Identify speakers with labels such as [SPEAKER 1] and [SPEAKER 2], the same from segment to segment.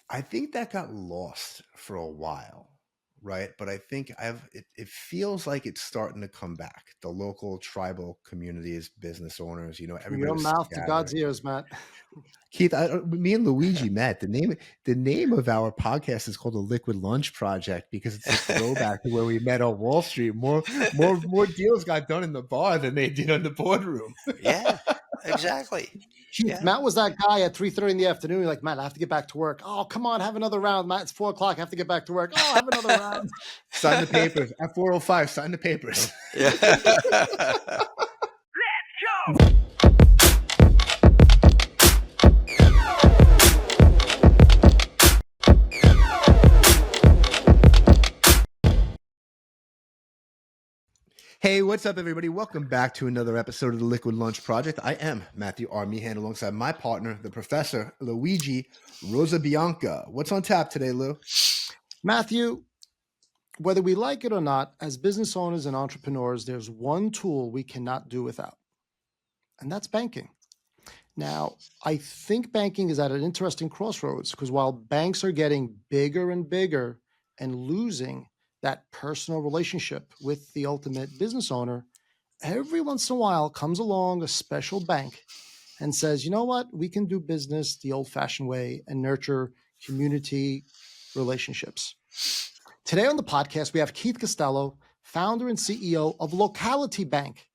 [SPEAKER 1] I think that got lost for a while, right? But I think it feels like it's starting to come back. The local tribal communities, business owners,
[SPEAKER 2] From
[SPEAKER 1] everybody
[SPEAKER 2] your
[SPEAKER 1] was
[SPEAKER 2] mouth to God's
[SPEAKER 1] gathering.
[SPEAKER 2] ears, Matt.
[SPEAKER 1] Keith, me and Luigi met. The name of our podcast is called the Liquid Lunch Project because it's a throwback to where we met on Wall Street. More deals got done in the bar than they did in the boardroom.
[SPEAKER 3] Yeah, exactly.
[SPEAKER 2] Keith,
[SPEAKER 3] Yeah.
[SPEAKER 2] Matt was that guy at 3:30 in the afternoon. You're like, Matt, I have to get back to work. Oh, come on, have another round. Matt, it's 4:00. I have to get back to work. Oh, have another round.
[SPEAKER 1] Sign the papers at 4:05. Sign the papers.
[SPEAKER 3] Yeah.
[SPEAKER 1] Hey, what's up, everybody? Welcome back to another episode of the Liquid Lunch Project. I am Matthew R. Meehan alongside my partner, the professor, Luigi Rosabianca. What's on tap today, Lou?
[SPEAKER 2] Matthew, whether we like it or not, as business owners and entrepreneurs, there's one tool we cannot do without, and that's banking. Now, I think banking is at an interesting crossroads because while banks are getting bigger and bigger and losing that personal relationship with the ultimate business owner, every once in a while comes along a special bank and says, you know what, we can do business the old-fashioned way and nurture community relationships. Today on the podcast, we have Keith Costello, founder and CEO of Locality Bank.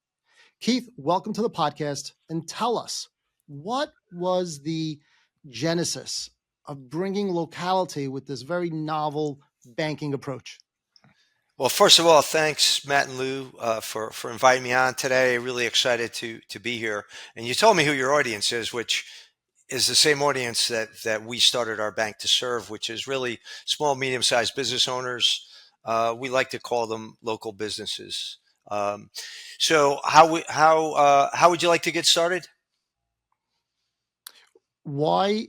[SPEAKER 2] Keith, welcome to the podcast, and tell us, what was the genesis of bringing Locality with this very novel banking approach?
[SPEAKER 3] Well, first of all, thanks, Matt and Lou, for inviting me on today. Really excited to be here. And you told me who your audience is, which is the same audience that we started our bank to serve, which is really small, medium-sized business owners. We like to call them local businesses. So how would you like to get started?
[SPEAKER 2] Why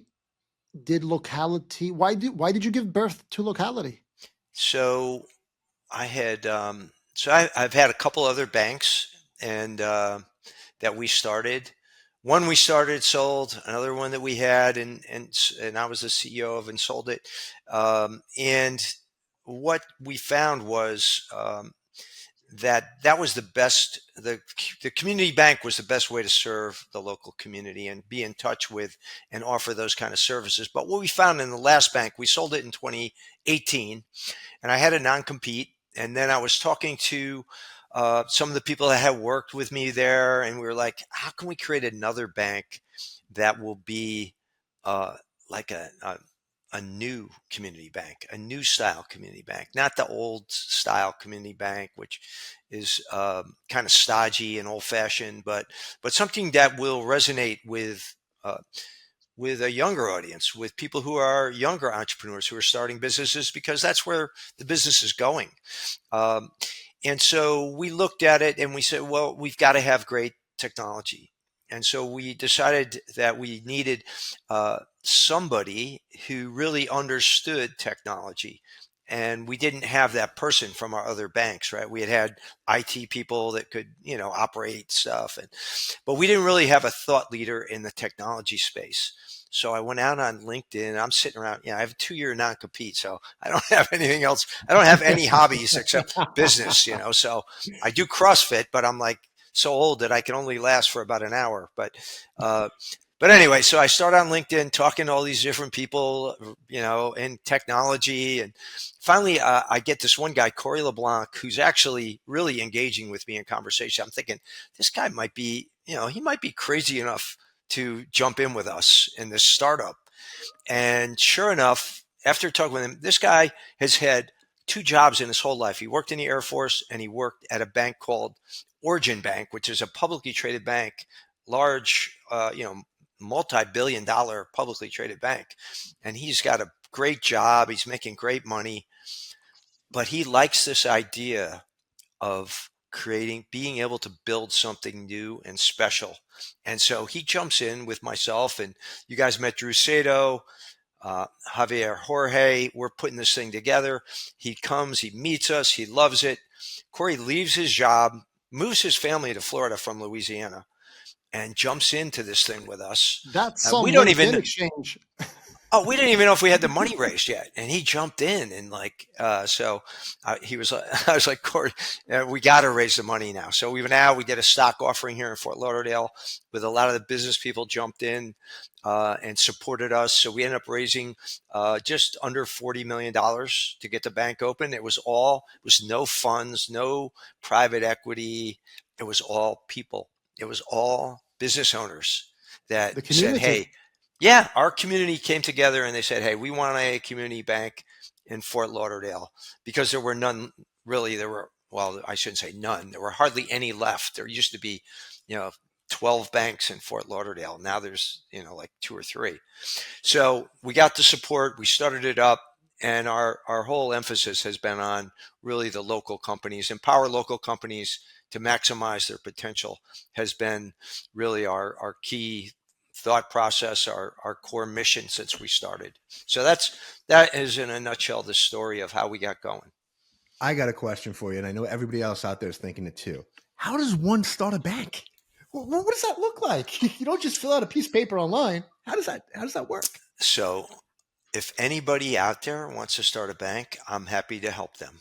[SPEAKER 2] did you give birth to Locality?
[SPEAKER 3] So I had I've had a couple other banks and that we started. One we started, sold. Another one that we had, and I was the CEO of and sold it. And what we found was that was the best. The community bank was the best way to serve the local community and be in touch with and offer those kind of services. But what we found in the last bank, we sold it in 2018, and I had a non-compete. And then I was talking to some of the people that had worked with me there, and we were like, how can we create another bank that will be like a new community bank, a new style community bank, not the old style community bank, which is kind of stodgy and old fashioned, but something that will resonate with a younger audience, with people who are younger entrepreneurs who are starting businesses, because that's where the business is going. And so we looked at it and we said, well, we've got to have great technology. And so we decided that we needed somebody who really understood technology. And we didn't have that person from our other banks, right? We had IT people that could, operate stuff, but we didn't really have a thought leader in the technology space. So I went out on LinkedIn. I'm sitting around, I have a 2-year non-compete, so I don't have anything else. I don't have any hobbies except business, so I do CrossFit, but I'm like so old that I can only last for about an hour. But anyway, so I start on LinkedIn talking to all these different people, in technology. And finally, I get this one guy, Corey LeBlanc, who's actually really engaging with me in conversation. I'm thinking this guy might be, he might be crazy enough to jump in with us in this startup. And sure enough, after talking with him, this guy has had 2 jobs in his whole life. He worked in the Air Force and he worked at a bank called Origin Bank, which is a publicly traded bank, large, multi-billion-dollar publicly traded bank. And he's got a great job. He's making great money, but he likes this idea of being able to build something new and special. And so he jumps in with myself, and you guys met Drew Sato, Javier Jorge. We're putting this thing together. He comes, he meets us, he loves it. Corey leaves his job, moves his family to Florida from Louisiana, and jumps into this thing with us.
[SPEAKER 2] That's some
[SPEAKER 3] we don't
[SPEAKER 2] LinkedIn
[SPEAKER 3] even
[SPEAKER 2] exchange.
[SPEAKER 3] Oh, we didn't even know if we had the money raised yet, and he jumped in and he was. I was like, Corey, we got to raise the money now. So we did a stock offering here in Fort Lauderdale, with a lot of the business people jumped in and supported us. So we ended up raising just under $40 million to get the bank open. It was no funds, no private equity. It was all people. It was all business owners that
[SPEAKER 2] The
[SPEAKER 3] said,
[SPEAKER 2] community.
[SPEAKER 3] "Hey." Yeah, our community came together and they said, "Hey, we want a community bank in Fort Lauderdale," because there were none really. Well, I shouldn't say none. There were hardly any left. There used to be, you know, 12 banks in Fort Lauderdale. Now there's, like two or three. So we got the support, we started it up, and our whole emphasis has been on really the local companies, empower local companies to maximize their potential, has been really our key thought process, our core mission since we started. So that is in a nutshell the story of how we got going.
[SPEAKER 1] I got a question for you, and I know everybody else out there is thinking it too. How does one start a bank? What does that look like? You don't just fill out a piece of paper online. How does that work?
[SPEAKER 3] So if anybody out there wants to start a bank, I'm happy to help them,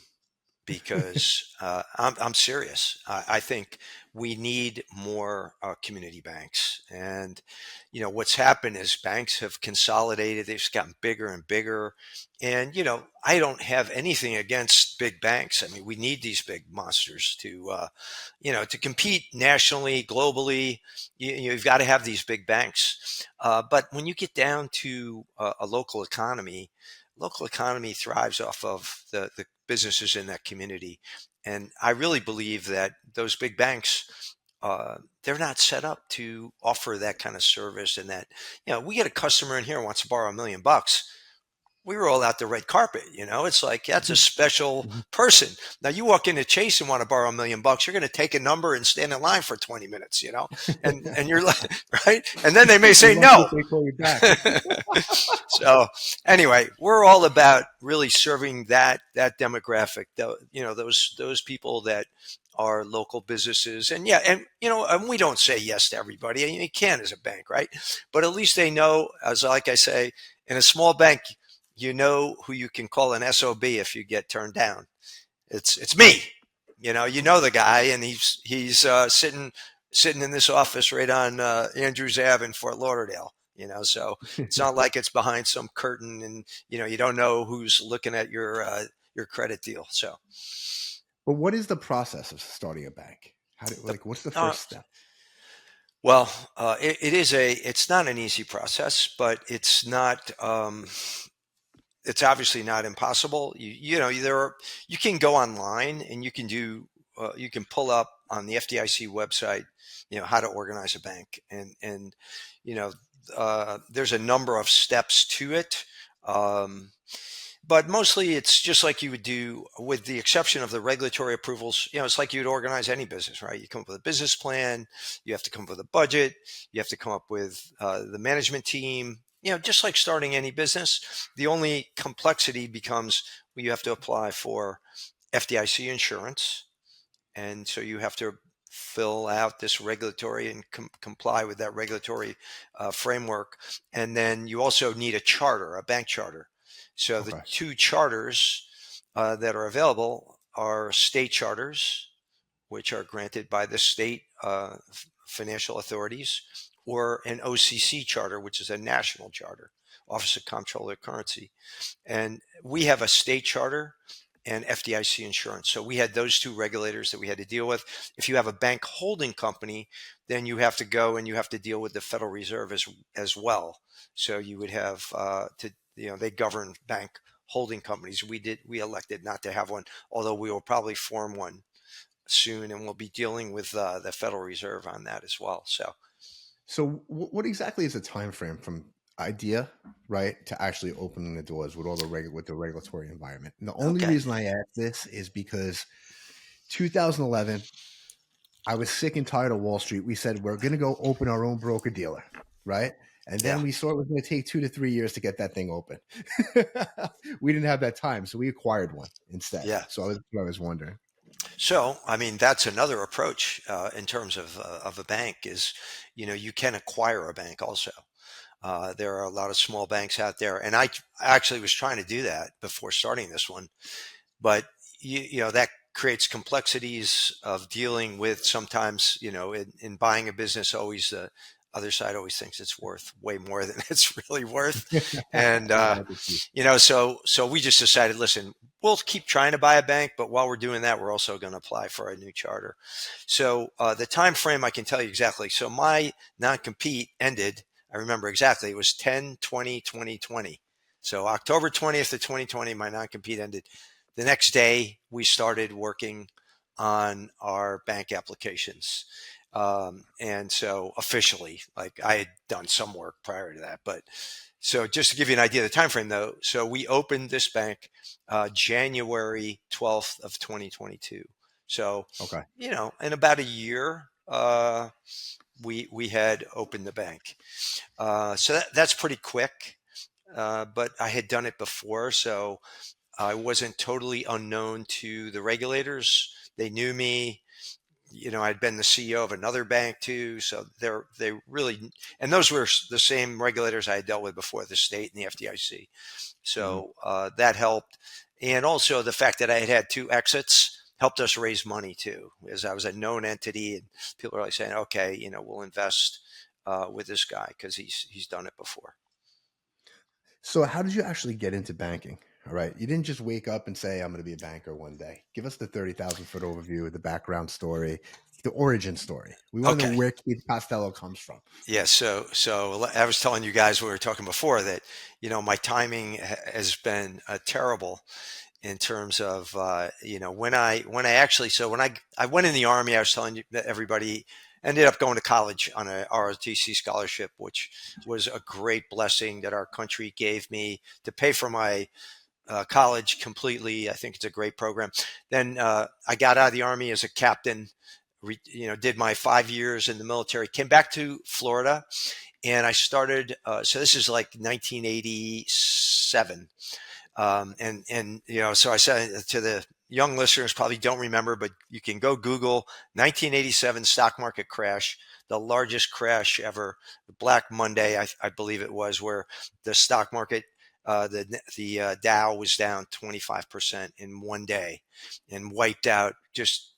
[SPEAKER 3] because I'm serious. I think we need more community banks. And, what's happened is banks have consolidated, they've just gotten bigger and bigger. And, I don't have anything against big banks. I mean, we need these big monsters to compete nationally, globally. You've got to have these big banks. But when you get down to a local economy thrives off of the businesses in that community. And I really believe that those big banks, they're not set up to offer that kind of service. And that, we get a customer in here who wants to borrow $1 million. We roll out the red carpet. It's like, that's a special person. Now you walk into Chase and want to borrow $1 million, you're going to take a number and stand in line for 20 minutes, and you're like, right. And then they may say no.
[SPEAKER 1] They call you back.
[SPEAKER 3] So anyway, we're all about really serving that demographic, those people that are local businesses. And yeah, and we don't say yes to everybody. And you can as a bank, right? But at least they know, as like I say, in a small bank, you know who you can call an SOB if you get turned down. It's me. The guy, and he's sitting in this office right on Andrews Ave in Fort Lauderdale. So it's not like it's behind some curtain, and you don't know who's looking at your credit deal. So,
[SPEAKER 1] But what is the process of starting a bank? What's the
[SPEAKER 3] uh,
[SPEAKER 1] first step?
[SPEAKER 3] well, it's not an easy process, but it's not. It's obviously not impossible. You can go online and you can pull up on the FDIC website, how to organize a bank, and there's a number of steps to it. But mostly it's just like you would do, with the exception of the regulatory approvals. It's like you'd organize any business, right? You come up with a business plan, you have to come up with a budget, you have to come up with the management team, just like starting any business. The only complexity becomes when you have to apply for FDIC insurance. And so you have to fill out this regulatory and comply with that regulatory framework. And then you also need a bank charter. So the
[SPEAKER 1] Okay.
[SPEAKER 3] two charters that are available are state charters, which are granted by the state financial authorities, or an OCC charter, which is a national charter, Office of Comptroller of Currency. And we have a state charter and FDIC insurance. So we had those two regulators that we had to deal with. If you have a bank holding company, then you have to go and you have to deal with the Federal Reserve as well. So you would have they govern bank holding companies. We elected not to have one, although we will probably form one soon, and we'll be dealing with the Federal Reserve on that as well.
[SPEAKER 1] So what exactly is the time frame from idea, right, to actually opening the doors with with the regulatory environment? And the only
[SPEAKER 3] Okay.
[SPEAKER 1] reason I ask this is because 2011, I was sick and tired of Wall Street. We said we're going to go open our own broker dealer, right? And
[SPEAKER 3] Yeah.
[SPEAKER 1] then we saw it was going to take 2 to 3 years to get that thing open. We didn't have that time, so we acquired one instead.
[SPEAKER 3] Yeah.
[SPEAKER 1] So I was wondering.
[SPEAKER 3] So, I mean, that's another approach in terms of a bank is, you can acquire a bank also. There are a lot of small banks out there, and I actually was trying to do that before starting this one, but that creates complexities of dealing with sometimes, in buying a business, always the other side always thinks it's worth way more than it's really worth. And,
[SPEAKER 1] I got you.
[SPEAKER 3] so we just decided, listen, we'll keep trying to buy a bank, but while we're doing that, we're also going to apply for a new charter. So the time frame, I can tell you exactly. So my non-compete ended, I remember exactly, it was 10/20/2020. So October 20th of 2020, my non-compete ended. The next day, we started working on our bank applications. And so officially, like, I had done some work prior to that, but so just to give you an idea of the time frame, though, so we opened this bank January 12th of 2022. So,
[SPEAKER 1] Okay.
[SPEAKER 3] in about a year, we had opened the bank. So that's pretty quick. But I had done it before, so I wasn't totally unknown to the regulators. They knew me. I'd been the CEO of another bank too, so they really, and those were the same regulators I had dealt with before, the state and the FDIC.
[SPEAKER 1] Mhm.
[SPEAKER 3] So that helped, and also the fact that I had had two exits helped us raise money too, as I was a known entity, and people are like saying, "Okay, we'll invest with this guy because he's done it before."
[SPEAKER 1] So how did you actually get into banking? All right. You didn't just wake up and say, I'm going to be a banker one day. Give us the 30,000-foot overview, the background story, the origin story. We want to know
[SPEAKER 3] Okay.
[SPEAKER 1] where Keith Costello comes from.
[SPEAKER 3] Yeah, so I was telling you guys when we were talking before that my timing has been terrible in terms of when I actually, so when I went in the Army, I was telling you that everybody ended up going to college on a ROTC scholarship, which was a great blessing that our country gave me to pay for my college completely. I think it's a great program. Then I got out of the Army as a captain. Did my 5 years in the military, came back to Florida, and I started. So this is like 1987, so I said to the young listeners, probably don't remember, but you can go Google 1987 stock market crash, the largest crash ever, Black Monday, I believe it was, where the stock market, the Dow was down 25% in one day, and wiped out just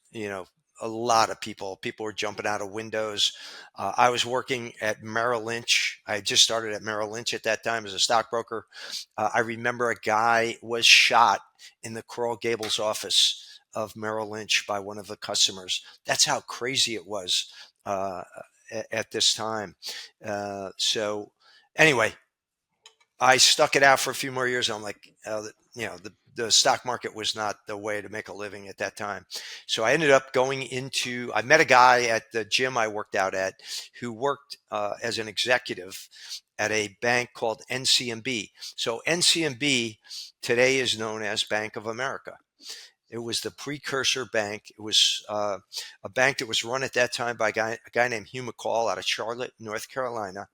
[SPEAKER 3] a lot of people. People were jumping out of windows. I was working at Merrill Lynch. I had just started at Merrill Lynch at that time as a stockbroker. I remember a guy was shot in the Coral Gables office of Merrill Lynch by one of the customers. That's how crazy it was at this time. So anyway, I stuck it out for a few more years. I'm like, the stock market was not the way to make a living at that time. So I ended up I met a guy at the gym I worked out at who worked as an executive at a bank called NCMB. So NCMB today is known as Bank of America. It was the precursor bank. It was a bank that was run at that time by a guy named Hugh McCall out of Charlotte, North Carolina,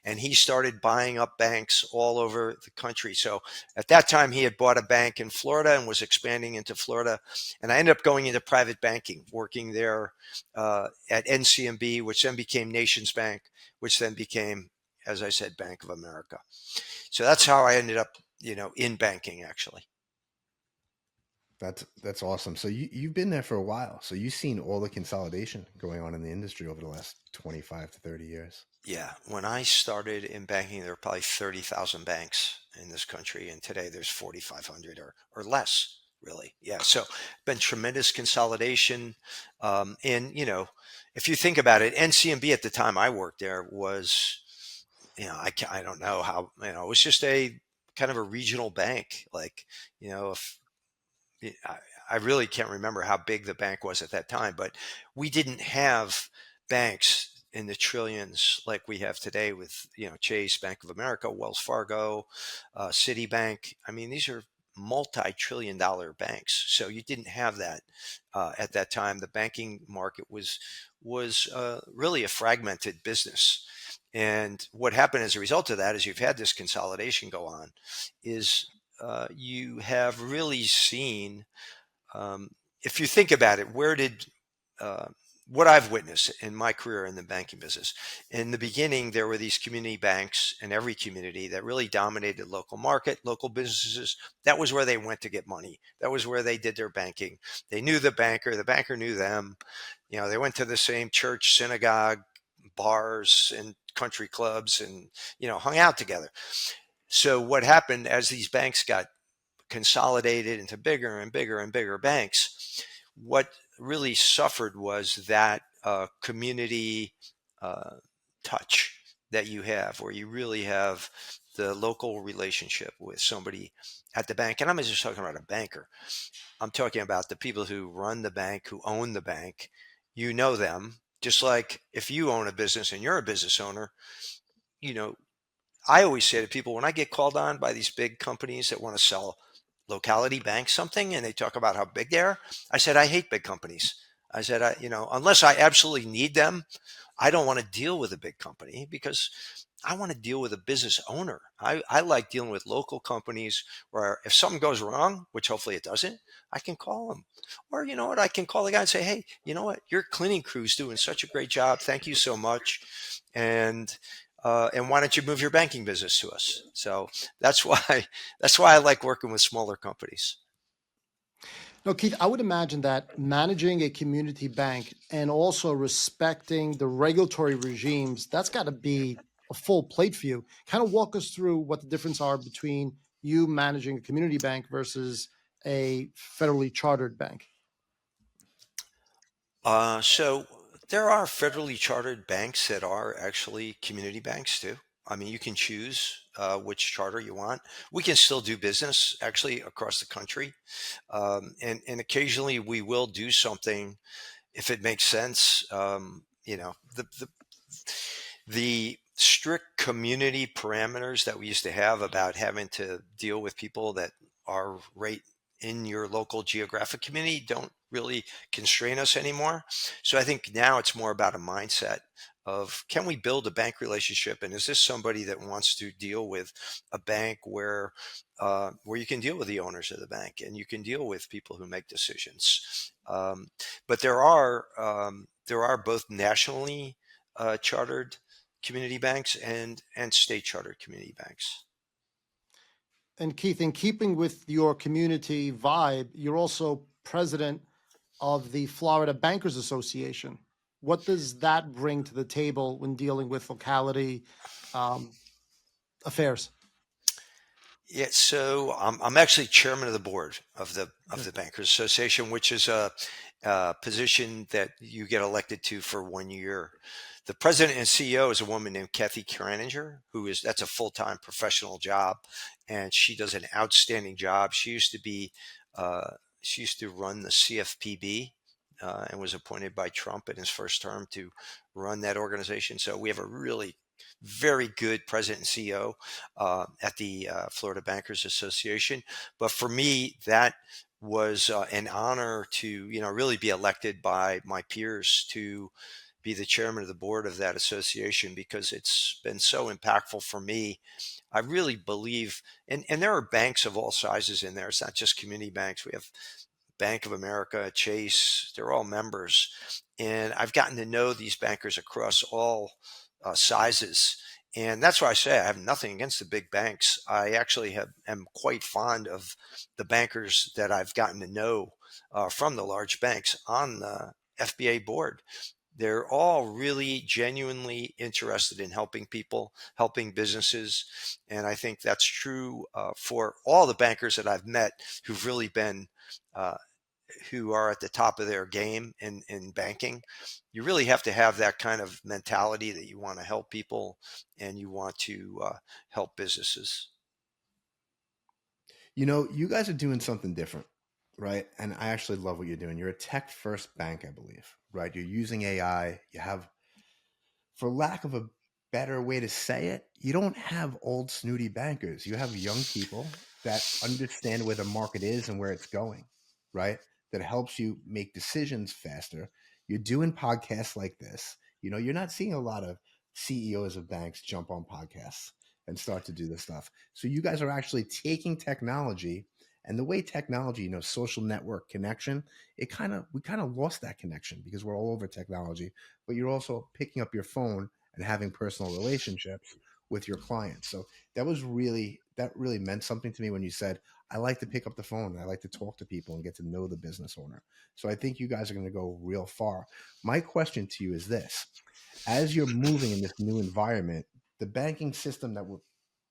[SPEAKER 3] and he started buying up banks all over the country. So at that time, he had bought a bank in Florida and was expanding into Florida. And I ended up going into private banking, working there at NCMB, which then became Nations Bank, which then became, as I said, Bank of America. So that's how I ended up, in banking, actually.
[SPEAKER 1] That's awesome. So you've been there for a while. So you've seen all the consolidation going on in the industry over the last 25 to 30 years.
[SPEAKER 3] Yeah, when I started in banking, there were probably 30,000 banks in this country, and today there's 4,500 or less, really. Yeah, so been tremendous consolidation. And if you think about it, NCMB at the time I worked there was, I don't know how, it was just a kind of a regional bank. Like, if I, I really can't remember how big the bank was at that time, but we didn't have banks in the trillions like we have today with, Chase, Bank of America, Wells Fargo, Citibank. I mean, these are multi-trillion-dollar banks. So you didn't have that at that time. The banking market was really a fragmented business. And what happened as a result of that is you've had this consolidation go on, is you have really seen, um, if you think about it, where did uh, what I've witnessed in my career in the banking business. In the beginning, there were these community banks in every community that really dominated local market, local businesses. That was where they went to get money. That was where they did their banking. They knew the banker knew them. They went to the same church, synagogue, bars, and country clubs, and hung out together. So what happened as these banks got consolidated into bigger and bigger and bigger banks, what really suffered was that community uh, touch that you have, where you really have the local relationship with somebody at the bank. And I'm not just talking about a banker. I'm talking about the people who run the bank, who own the bank. You know them. Just like if you own a business and you're a business owner, you know, I always say to people when I get called on by these big companies that want to sell Locality Bank something and they talk about how big they are, I said, I hate big companies. I said, unless I absolutely need them, I don't want to deal with a big company because I want to deal with a business owner. I like dealing with local companies where if something goes wrong, which hopefully it doesn't, I can call them. Or you know what, I can call the guy and say, hey, you know what, your cleaning crew's doing such a great job. Thank you so much. And why don't you move your banking business to us? So that's why I like working with smaller companies.
[SPEAKER 2] No, Keith, I would imagine that managing a community bank and also respecting the regulatory regimes, that's got to be a full plate for you. Kind of walk us through what the difference are between you managing a community bank versus a federally chartered bank.
[SPEAKER 3] So there are federally chartered banks that are actually community banks too. I mean, you can choose which charter you want. We can still do business actually across the country, and occasionally we will do something if it makes sense. The strict community parameters that we used to have about having to deal with people that are right in your local geographic community don't really constrain us anymore. So I think now it's more about a mindset of can we build a bank relationship, and is this somebody that wants to deal with a bank where you can deal with the owners of the bank and you can deal with people who make decisions. But there are both nationally chartered community banks and state chartered community banks.
[SPEAKER 2] And Keith, in keeping with your community vibe, you're also president of the Florida Bankers Association. What does that bring to the table when dealing with locality um, affairs?
[SPEAKER 3] Yeah, so I'm actually chairman of the board of the
[SPEAKER 2] Okay.
[SPEAKER 3] Bankers Association, which is a position that you get elected to for 1 year. The president and CEO is a woman named Kathy Kraninger, that's a full-time professional job, and she does an outstanding job. She used to run the CFPB. And was appointed by Trump in his first term to run that organization. So we have a really very good president and CEO at the Florida Bankers Association. But for me, that was an honor to really be elected by my peers to be the chairman of the board of that association because it's been so impactful for me. I really believe, and there are banks of all sizes in there. It's not just community banks. We have Bank of America, Chase, they're all members. And I've gotten to know these bankers across all sizes. And that's why I say I have nothing against the big banks. I actually am quite fond of the bankers that I've gotten to know from the large banks on the FBA board. They're all really genuinely interested in helping people, helping businesses. And I think that's true for all the bankers that I've met who've really been uh, who are at the top of their game in banking. You really have to have that kind of mentality that you want to help people and you want to help businesses.
[SPEAKER 1] You guys are doing something different, right? And I actually love what you're doing. You're a tech first bank, I believe, right? You're using AI. You have, for lack of a better way to say it, you don't have old snooty bankers. You have young people that understand where the market is and where it's going, right? That helps you make decisions faster. You're doing podcasts like this. You're not seeing a lot of CEOs of banks jump on podcasts and start to do this stuff. So you guys are actually taking technology And the way technology, social network connection, we kind of lost that connection because we're all over technology, but you're also picking up your phone and having personal relationships with your clients. So that really meant something to me when you said, I like to pick up the phone and I like to talk to people and get to know the business owner. So I think you guys are going to go real far. My question to you is this: as you're moving in this new environment, the banking system that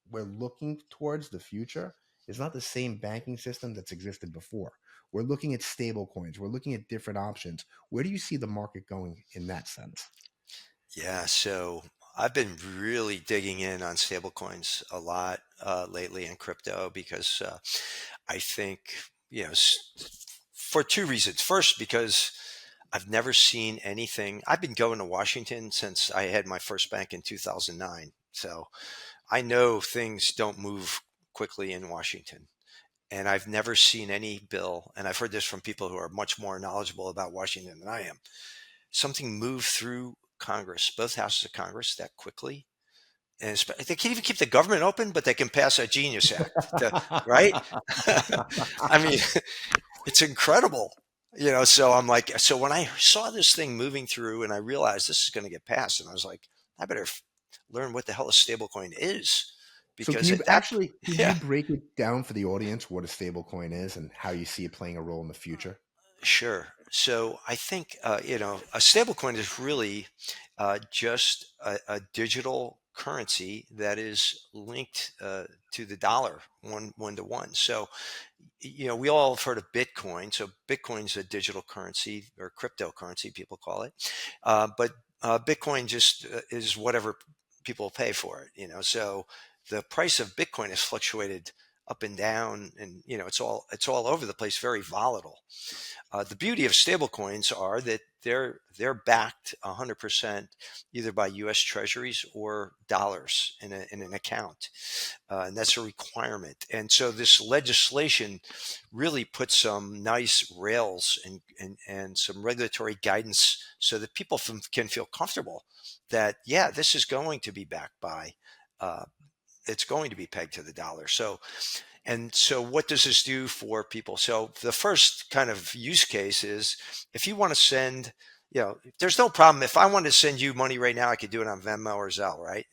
[SPEAKER 1] we're looking towards the future is not the same banking system that's existed before. We're looking at stable coins. We're looking at different options. Where do you see the market going in that sense?
[SPEAKER 3] Yeah, so I've been really digging in on stablecoins a lot lately in crypto because I think, you know, for two reasons. First, because I've never seen anything. I've been going to Washington since I had my first bank in 2009. So I know things don't move quickly in Washington. And I've never seen any bill, and I've heard this from people who are much more knowledgeable about Washington than I am, something move through Congress, both houses of Congress, that quickly. And they can't even keep the government open, but they can pass a Genius Act, right? I mean, it's incredible. So I'm like, so when I saw this thing moving through and I realized this is going to get passed, and I was like, I better learn what the hell a stablecoin is.
[SPEAKER 1] So
[SPEAKER 3] Because at that,
[SPEAKER 1] can
[SPEAKER 3] yeah,
[SPEAKER 1] you break it down for the audience what a stable coin is and how you see it playing a role in the future?
[SPEAKER 3] sure. So I think, a stablecoin is really just a digital currency that is linked to the dollar one to one. So we all have heard of Bitcoin. So Bitcoin's a digital currency or cryptocurrency, people call it. But Bitcoin just is whatever people pay for it. So the price of Bitcoin has fluctuated up and down, and it's all over the place, very volatile. The beauty of stablecoins are that they're backed 100% either by U.S. Treasuries or dollars in an account, and that's a requirement. And so this legislation really puts some nice rails and some regulatory guidance so that people can feel comfortable that this is going to be backed by. Uh, it's going to be pegged to the dollar. So what does this do for people? So the first kind of use case is if you want to send, there's no problem. If I wanted to send you money right now, I could do it on Venmo or Zelle, right?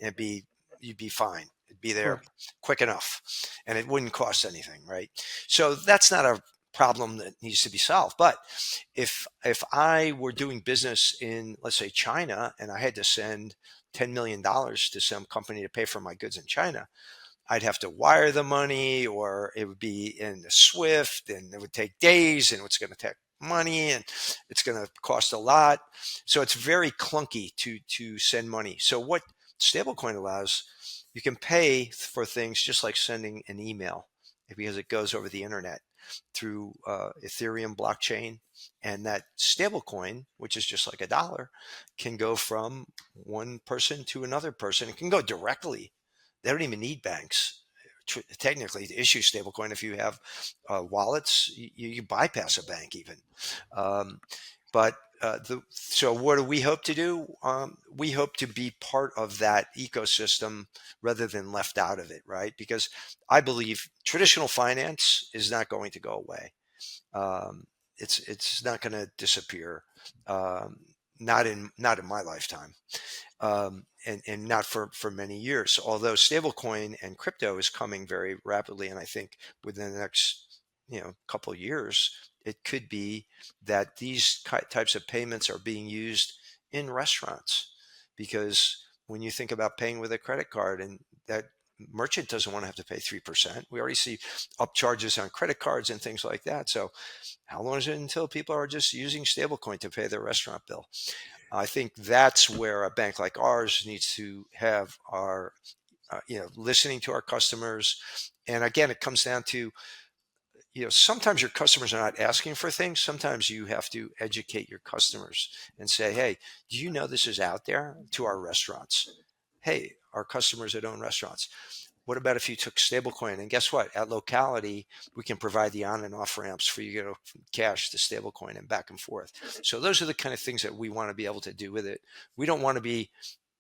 [SPEAKER 3] You'd be fine. It'd be there
[SPEAKER 2] Correct.
[SPEAKER 3] quick enough and it wouldn't cost anything, right? So that's not a problem that needs to be solved. But if I were doing business in, let's say, China, and I had to send $10 million to some company to pay for my goods in China, I'd have to wire the money, or it would be in the Swift, and it would take days, and it's going to take money, and it's going to cost a lot. So it's very clunky to send money. So what stablecoin allows, you can pay for things just like sending an email because it goes over the internet through Ethereum blockchain, and that stablecoin, which is just like a dollar, can go from one person to another person. It can go directly. They don't even need banks technically to issue stablecoin. If you have wallets, you bypass a bank even. Um, so what do we hope to do? We hope to be part of that ecosystem rather than left out of it, right? Because I believe traditional finance is not going to go away. Um, it's not going to disappear. Not in my lifetime, and not for many years. Although stablecoin and crypto is coming very rapidly, and I think within the next couple of years, it could be that these types of payments are being used in restaurants, because when you think about paying with a credit card, and that merchant doesn't want to have to pay 3%. We already see up charges on credit cards and things like that. So how long is it until people are just using stablecoin to pay their restaurant bill? I think that's where a bank like ours needs to have our, listening to our customers. And again, it comes down to, sometimes your customers are not asking for things. Sometimes you have to educate your customers and say, hey, do you know this is out there to our restaurants? Hey, our customers that own restaurants. What about if you took stablecoin? And guess what? At Locality, we can provide the on and off ramps for you to go from cash to stablecoin and back and forth. So those are the kind of things that we want to be able to do with it. We don't want to be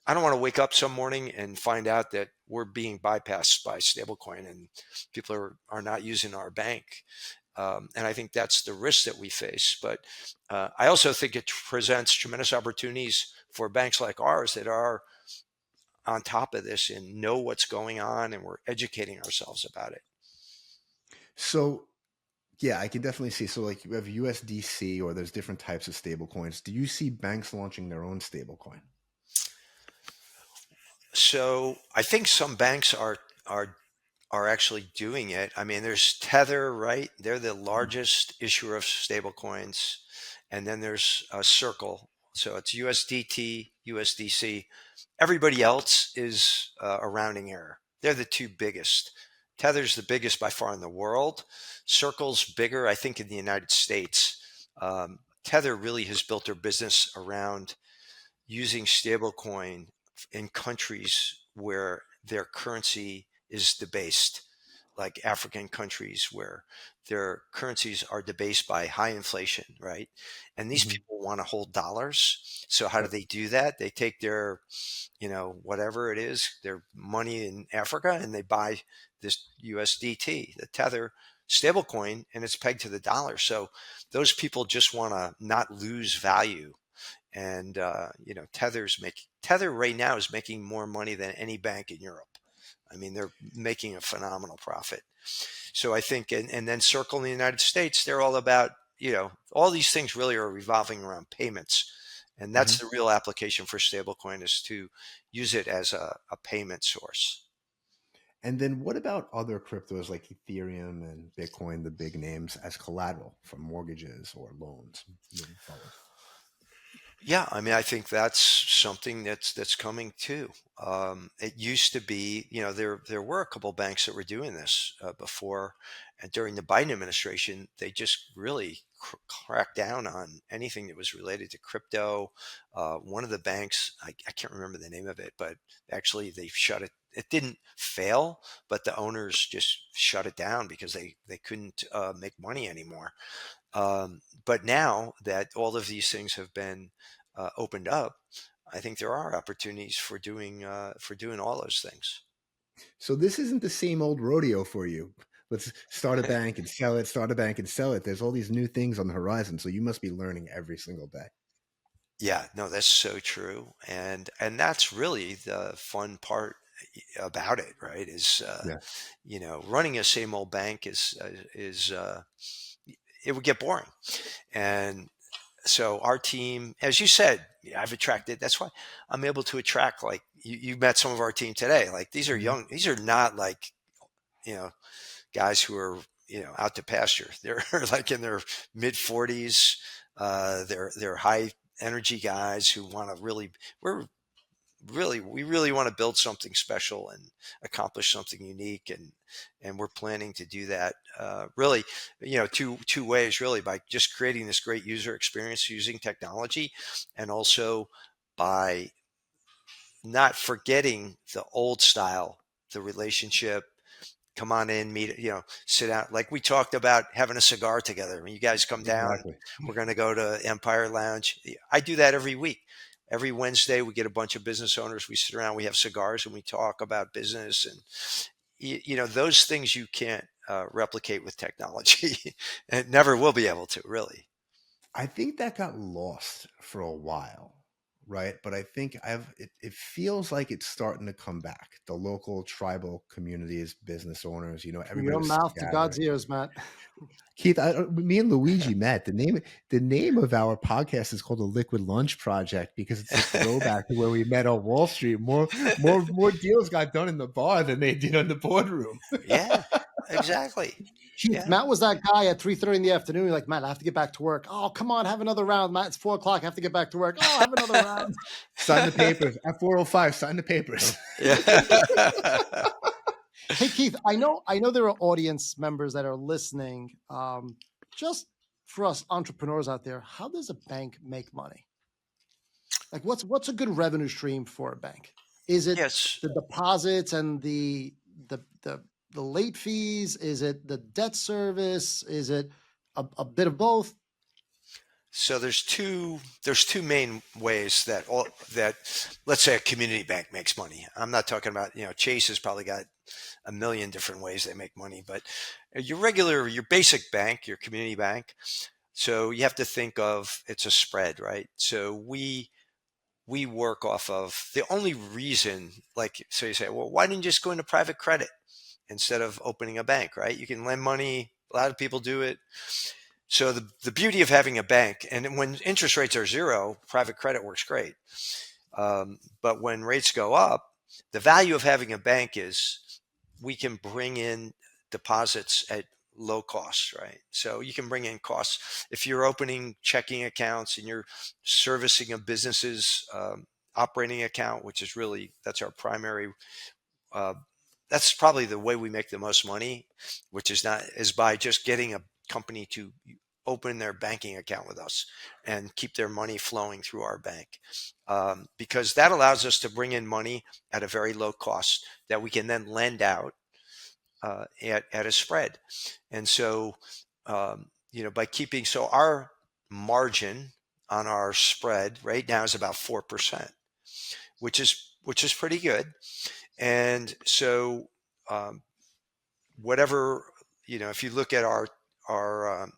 [SPEAKER 3] I don't want to wake up some morning and find out that we're being bypassed by stablecoin and people are not using our bank. And I think that's the risk that we face. But I also think it presents tremendous opportunities for banks like ours that are on top of this and know what's going on, and we're educating ourselves about it.
[SPEAKER 1] So yeah, I can definitely see. So like you have USDC or there's different types of stable coins. Do you see banks launching their own stable coin?
[SPEAKER 3] So I think some banks are actually doing it. I mean, there's Tether, right? They're the largest issuer of stablecoins, and then there's Circle. So it's USDT, USDC. Everybody else is a rounding error. They're the two biggest. Tether's the biggest by far in the world. Circle's bigger, I think, in the United States. Tether really has built their business around using stablecoin in countries where their currency is debased, like African countries where their currencies are debased by high inflation, right? And these
[SPEAKER 1] Hmm.
[SPEAKER 3] people want to hold dollars. So how do
[SPEAKER 1] Yep.
[SPEAKER 3] they do that? They take their, whatever it is, their money in Africa, and they buy this USDT, the Tether stablecoin, and it's pegged to the dollar. So those people just want to not lose value. And Tether right now is making more money than any bank in Europe. I mean, they're making a phenomenal profit. So I think, and then Circle in the United States, they're all about, all these things really are revolving around payments. And that's
[SPEAKER 1] Hmm.
[SPEAKER 3] the real application for stablecoin, is to use it as a payment source.
[SPEAKER 1] And then what about other cryptos like Ethereum and Bitcoin, the big names, as collateral for mortgages or loans moving forward?
[SPEAKER 3] Yeah, I mean, I think that's something that's coming too. It used to be, there were a couple banks that were doing this before, and during the Biden administration, they just really cracked down on anything that was related to crypto. One of the banks, I can't remember the name of it, but actually they shut it. It didn't fail, but the owners just shut it down because they couldn't make money anymore. But now that all of these things have been opened up, I think there are opportunities for doing all those things.
[SPEAKER 1] So this isn't the same old rodeo for you. Let's start a bank and sell it, start a bank and sell it. There's all these new things on the horizon. So you must be learning every single day.
[SPEAKER 3] Yeah, no, that's so true, and that's really the fun part about it, right? Is
[SPEAKER 1] Yeah.
[SPEAKER 3] running a same old bank is it would get boring, and so our team, as you said, yeah, I've attracted. That's why I'm able to attract. Like you met some of our team today. Like these are
[SPEAKER 1] Mhm.
[SPEAKER 3] young. These are not like you know guys who are out to pasture. They're like in their mid 40s. They're high energy guys who want to really. We really want to build something special and accomplish something unique, and we're planning to do that really two ways, really, by just creating this great user experience using technology, and also by not forgetting the old style, the relationship. Come on in, meet, sit out. Like we talked about having a cigar together. When you guys come down,
[SPEAKER 1] Exactly.
[SPEAKER 3] we're going to go to Empire Lounge. I do that every week. Every Wednesday, we get a bunch of business owners. We sit around, we have cigars, and we talk about business. And, those things you can't replicate with technology. And never will be able to, really.
[SPEAKER 1] I think that got lost for a while, right? But I think it feels like it's starting to come back. The local tribal communities, business owners,
[SPEAKER 2] From
[SPEAKER 1] everybody
[SPEAKER 2] your
[SPEAKER 1] was
[SPEAKER 2] mouth to God's
[SPEAKER 1] gathering.
[SPEAKER 2] ears, Matt.
[SPEAKER 1] Keith, me and Luigi met. The name of our podcast is called the Liquid Lunch Project because it's a throwback to where we met on Wall Street. More deals got done in the bar than they did in the boardroom.
[SPEAKER 3] Yeah, exactly.
[SPEAKER 2] Keith,
[SPEAKER 3] Yeah.
[SPEAKER 2] Matt was that guy at 3:30 in the afternoon. You're like, Matt, I have to get back to work. Oh, come on, have another round. Matt, it's 4 o'clock. I have to get back to work. Oh, have another round.
[SPEAKER 1] Sign the papers at 4:05. Sign the papers.
[SPEAKER 3] Yeah.
[SPEAKER 2] Hey, Keith, I know there are audience members that are listening. Just for us entrepreneurs out there, how does a bank make money? Like, what's a good revenue stream for a bank? Is it
[SPEAKER 3] Yes.
[SPEAKER 2] the deposits and the the the late fees? Is it the debt service? Is it a bit of both?
[SPEAKER 3] So there's two main ways that let's say a community bank makes money. I'm not talking about, Chase has probably got a million different ways they make money, but your basic bank, your community bank. So you have to think of it's a spread, right? So we work off of the only reason, like, so you say, well, why didn't you just go into private credit instead of opening a bank, right? You can lend money. A lot of people do it. So the beauty of having a bank, and when interest rates are zero, private credit works great. But when rates go up, the value of having a bank is we can bring in deposits at low cost, right? So you can bring in costs if you're opening checking accounts and you're servicing a business's operating account, which is really, that's our primary. Uh, that's probably the way we make the most money, which is by just getting a company to open their banking account with us and keep their money flowing through our bank, because that allows us to bring in money at a very low cost that we can then lend out at a spread. And so, by keeping, so our margin on our spread right now is about 4%, which is pretty good. And so, whatever, if you look at our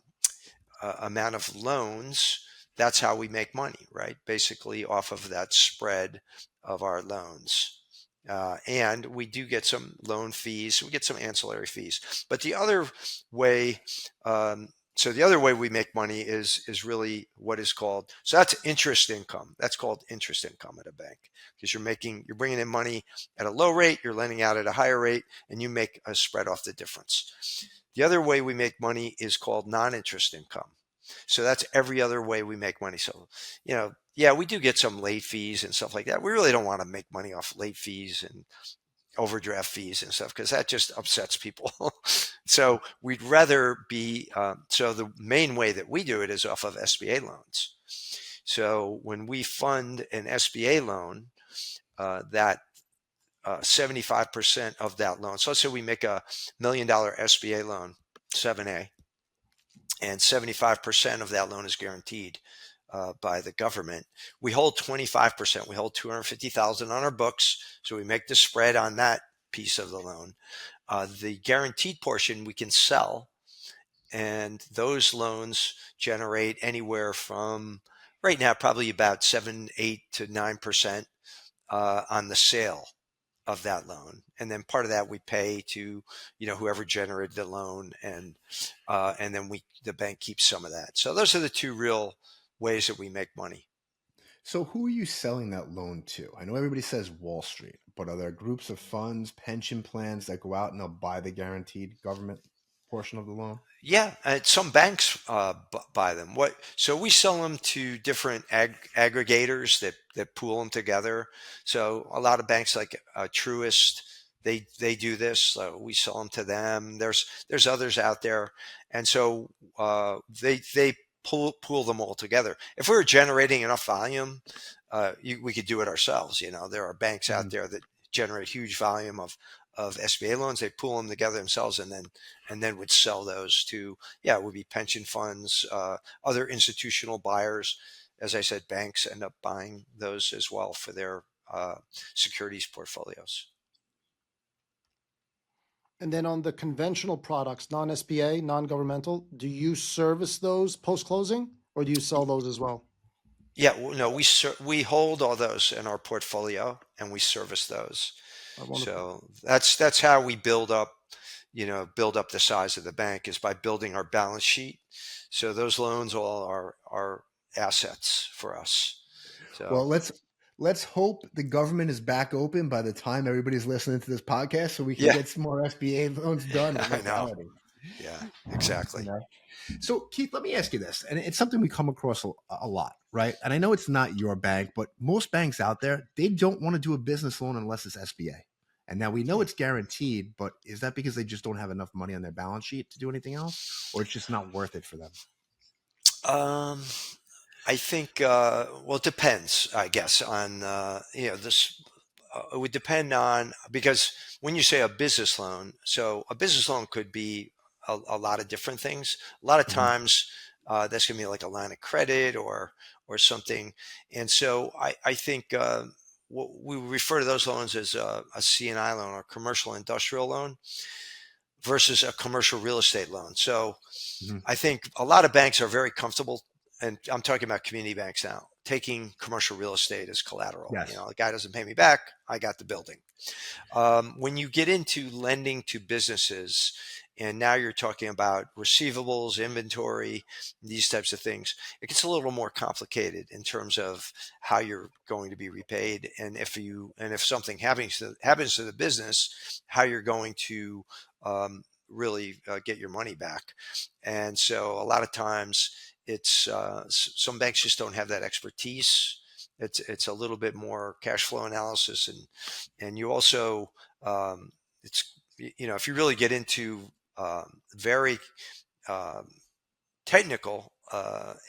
[SPEAKER 3] amount of loans, that's how we make money, right? Basically off of that spread of our loans. And we do get some loan fees. We get some ancillary fees. But the other way, the other way we make money is really what is called, so that's interest income. That's called interest income at a bank, because you're bringing in money at a low rate, you're lending out at a higher rate, and you make a spread off the difference. The other way we make money is called non-interest income. So that's every other way we make money. So, yeah, we do get some late fees and stuff like that. We really don't want to make money off late fees and overdraft fees and stuff, because that just upsets people. So we'd rather so the main way that we do it is off of SBA loans. So when we fund an SBA loan, that 75% of that loan. So let's say we make $1 million SBA loan, 7A, and 75% of that loan is guaranteed by the government. We hold 25%. We hold 250,000 on our books, so we make the spread on that piece of the loan. The guaranteed portion we can sell, and those loans generate anywhere from, right now, probably about 7, 8 to 9% on the sale of that loan, and then part of that we pay to whoever generated the loan, and then the bank keeps some of that. So those are the two real ways that we make money.
[SPEAKER 1] So who are you selling that loan to? I know everybody says Wall Street, but are there groups of funds, pension plans that go out and they'll buy the guaranteed government portion of the loan?
[SPEAKER 3] Yeah, some banks buy them. So we sell them to different aggregators that pool them together. So a lot of banks like Truist, they do this. So we sell them to them. There's others out there, and so they pool them all together. If we were generating enough volume, we could do it ourselves. There are banks out there that generate huge volume of SBA loans. They pool them together themselves, and then would sell those to, it would be pension funds, other institutional buyers. As I said, banks end up buying those as well for their securities portfolios.
[SPEAKER 2] And then on the conventional products, non-SBA, non-governmental, do you service those post-closing, or do you sell those as well?
[SPEAKER 3] Yeah, no, we hold all those in our portfolio and we service those. So that's how we build up the size of the bank, is by building our balance sheet. So those loans all are assets for us. So,
[SPEAKER 1] well, let's hope the government is back open by the time everybody's listening to this podcast, so we can get some more SBA loans done with Locality.
[SPEAKER 3] Yeah, exactly.
[SPEAKER 1] So, Keith, let me ask you this, and it's something we come across a lot, right? And I know it's not your bank, but most banks out there, they don't want to do a business loan unless it's SBA. And now we know it's guaranteed, but is that because they just don't have enough money on their balance sheet to do anything else, or it's just not worth it for them?
[SPEAKER 3] I think, well, it depends, I guess, on, this. It would depend on, because when you say a business loan, so a business loan could be a lot of different things. A lot of times, That's going to be like a line of credit or something. And so I think we refer to those loans as a C&I loan or commercial industrial loan versus a commercial real estate loan. So
[SPEAKER 1] Mhm.
[SPEAKER 3] I think a lot of banks are very comfortable, and I'm talking about community banks now, taking commercial real estate as collateral. You
[SPEAKER 1] Yes.
[SPEAKER 3] know, the guy doesn't pay me back, I got the building. When you get into lending to businesses, and now you're talking about receivables, inventory, these types of things, it gets a little more complicated in terms of how you're going to be repaid, and if something happens to the business, how you're going to really get your money back. And so a lot of times, it's some banks just don't have that expertise. It's a little bit more cash flow analysis, and you also it's if you really get into very um, technical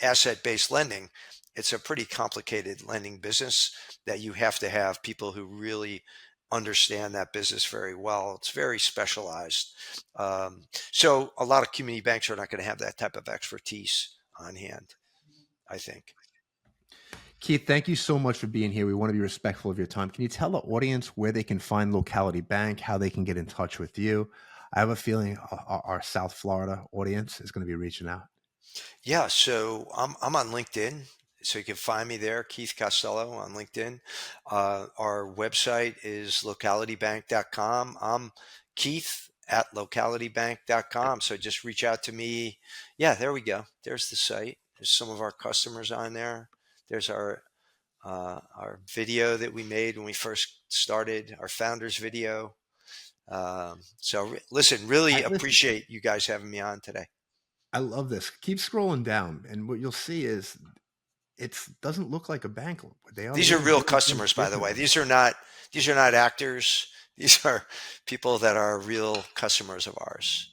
[SPEAKER 3] asset-based lending, it's a pretty complicated lending business that you have to have people who really understand that business very well. It's very specialized. So a lot of community banks are not going to have that type of expertise on hand, I think.
[SPEAKER 1] Keith, thank you so much for being here. We want to be respectful of your time. Can you tell the audience where they can find Locality Bank, how they can get in touch with you? I have a feeling our South Florida audience is going to be reaching out.
[SPEAKER 3] Yeah, so I'm on LinkedIn, so you can find me there, Keith Costello on LinkedIn. Our website is localitybank.com. I'm Keith at localitybank.com. So just reach out to me. Yeah, there we go. There's the site. There's some of our customers on there. There's our video that we made when we first started, our founders video. Listen, really
[SPEAKER 1] Listen,
[SPEAKER 3] appreciate you guys having me on today.
[SPEAKER 1] I love this. Keep scrolling down, and what you'll see is it doesn't look like a bank. They are
[SPEAKER 3] These are
[SPEAKER 1] really
[SPEAKER 3] real
[SPEAKER 1] doing things
[SPEAKER 3] customers, by the way.
[SPEAKER 1] differently.
[SPEAKER 3] These are not actors. These are people that are real customers of ours.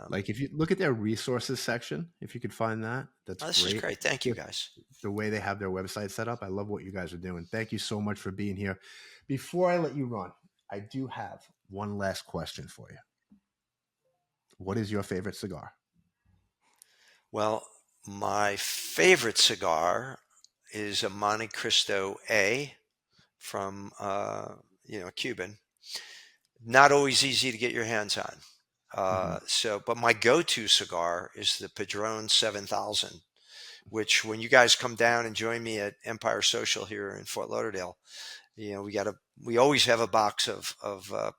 [SPEAKER 1] Like if you look at their resources section, if you could find that, that's
[SPEAKER 3] This is
[SPEAKER 1] great.
[SPEAKER 3] great. Thank you,
[SPEAKER 1] Just
[SPEAKER 3] guys.
[SPEAKER 1] the way they have their website set up. I love what you guys are doing. Thank you so much for being here. Before I let you run, I do have one last question for you. What is your favorite cigar?
[SPEAKER 3] Well, my favorite cigar is a Monte Cristo A from Cuban. Not always easy to get your hands on.
[SPEAKER 1] Mhm.
[SPEAKER 3] But my go-to cigar is the Padron 7000, which when you guys come down and join me at Empire Social here in Fort Lauderdale, we always have a box of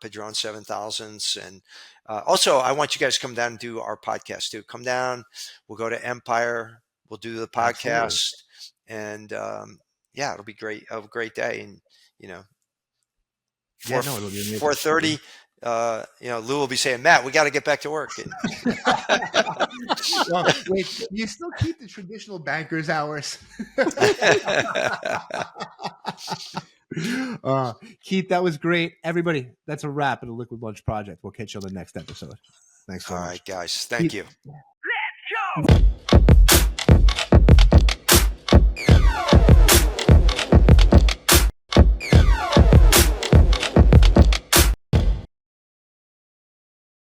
[SPEAKER 3] Padron 7000s. And also I want you guys to come down and do our podcast too. Come down, we'll go to Empire, we'll do the
[SPEAKER 1] Absolutely.
[SPEAKER 3] podcast, and yeah, it'll be great. A great day. And
[SPEAKER 1] Yeah,
[SPEAKER 3] for
[SPEAKER 1] no, it'll be amazing.
[SPEAKER 3] 4:30, Lou will be saying, Matt, we got to get back to work. And
[SPEAKER 1] Well, wait, you still keep the traditional bankers hours. Keith, that was great. Everybody, that's a wrap of the Liquid Lunch Project. We'll catch you on the next episode. Thanks so
[SPEAKER 3] all
[SPEAKER 1] much.
[SPEAKER 3] right, guys, thank
[SPEAKER 1] Keith,
[SPEAKER 3] you.